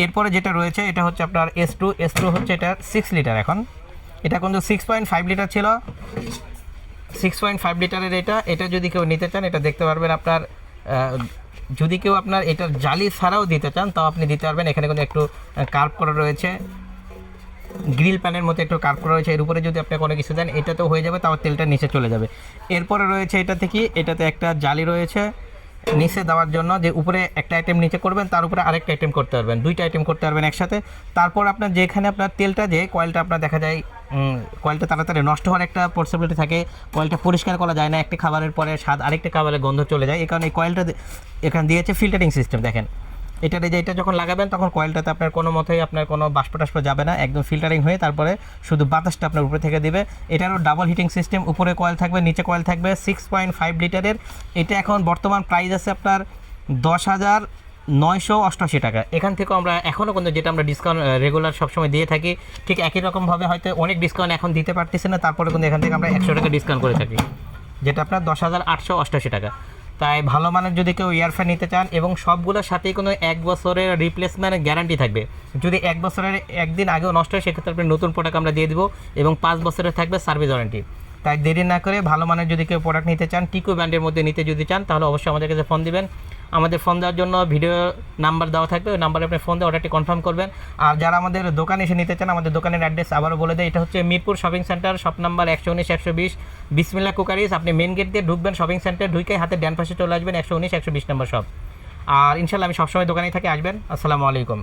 এরপরে যেটা রয়েছে এটা হচ্ছে আপনার S2 হচ্ছে এটা 6 লিটার। এখন এটা কিন্তু 6.5 লিটার ছিল, 6.5 লিটারের এটা যদি কেউ নিতে চান এটা দেখতে পারবেন আপনার যদি কেউ আপনার এটার জালি ছাড়াও দিতে চান তাও আপনি দিতে পারবেন। এখানে কিন্তু একটু কার্ভ করা রয়েছে, গ্রিল প্যানের মতো একটু কার্ভ করা রয়েছে, এর উপরে যদি আপনি কোনো কিছু দেন এটাতেও হয়ে যাবে, তাও তেলটা নিচে চলে যাবে। এরপরে রয়েছে এটাতে একটা জালি রয়েছে নিচে দেওয়ার জন্য, যে উপরে একটা আইটেম নিচে করবেন তার উপরে আরেকটা আইটেম করতে পারবেন, দুইটা আইটেম করতে পারবেন একসাথে। তারপর আপনার যেখানে আপনার তেলটা যে কয়েলটা আপনার দেখা যায় কয়েলটা তাড়াতাড়ি নষ্ট হওয়ার একটা পসিবিলিটি থাকে, কয়েলটা পরিষ্কার করা যায় না, একটা খাবারের পরে স্বাদ আরেকটা খাবারের গন্ধ চলে যায়, এই কারণে এই কয়েলটা এখানে দিয়েছে ফিল্টারিং সিস্টেম। দেখেন এটা যখন লাগাবেন তখন কয়েলটাতে আপনার কোনো মতেই আপনার কোনো বাষ্প টাষ্প যাবে না, একদম ফিল্টারিং হয়ে তারপরে শুধু বাতাসটা আপনার উপরে থেকে দিবে। এটারও ডাবল হিটিং সিস্টেম, উপরে কয়েল থাকবে নিচে কয়েল থাকবে, 6.5 লিটারের। এটা এখন বর্তমান প্রাইস আছে আপনার 10,988 টাকা। এখান থেকেও আমরা এখনও কিন্তু যেটা আমরা ডিসকাউন্ট রেগুলার সবসময় দিয়ে থাকি ঠিক একই রকমভাবে, হয়তো অনেক ডিসকাউন্ট এখন দিতে পারতেছি না, তারপরে কিন্তু এখান থেকে আমরা 100 টাকা ডিসকাউন্ট করে থাকি, যেটা আপনার 10,888 টাকা। তাই ভালো মানের যদি কেউ এয়ার ফ্যান নিতে চান, এবং সবগুলোর সাথেই কোনো 1 বছরের রিপ্লেসমেন্ট গ্যারান্টি থাকবে, যদি 1 বছরের একদিন আগেও নষ্ট হয় সেক্ষেত্রে আপনি নতুন প্রোডাক্ট আমরা দিয়ে দিব, এবং 5 বছরের থাকবে সার্ভিস ওয়ারেন্টি। তাই দেরি না করে ভালো মানের যদি কেউ প্রোডাক্ট নিতে চান, টিকো ব্র্যান্ডের মধ্যে নিতে যদি চান, তাহলে অবশ্যই আমাদের কাছে ফোন দিবেন। আমাদের ফোন দেওয়ার জন্য ভিডিও নাম্বার দেওয়া থাকবে, ওই নাম্বারে আপনি ফোন দিয়ে অর্ডারটি কনফার্ম করবেন। আর যারা আমাদের দোকানে এসে নিতে চান, আমাদের দোকানের অ্যাড্রেস আবারও বলে দেয়, এটা হচ্ছে Mirpur shopping centre, shop number 119-120 বিসমিল্লাহ কুকারিজ। আপনি মেন গেট দিয়ে ঢুকবেন শপিং সেন্টার, ঢুকে হাতে ডান পাশে চলে আসবেন 119-120 নম্বর শপ। আর ইনশাল্লাহ আমি সবসময় দোকানেই থাকি, আসবেন। আসসালামু আলাইকুম।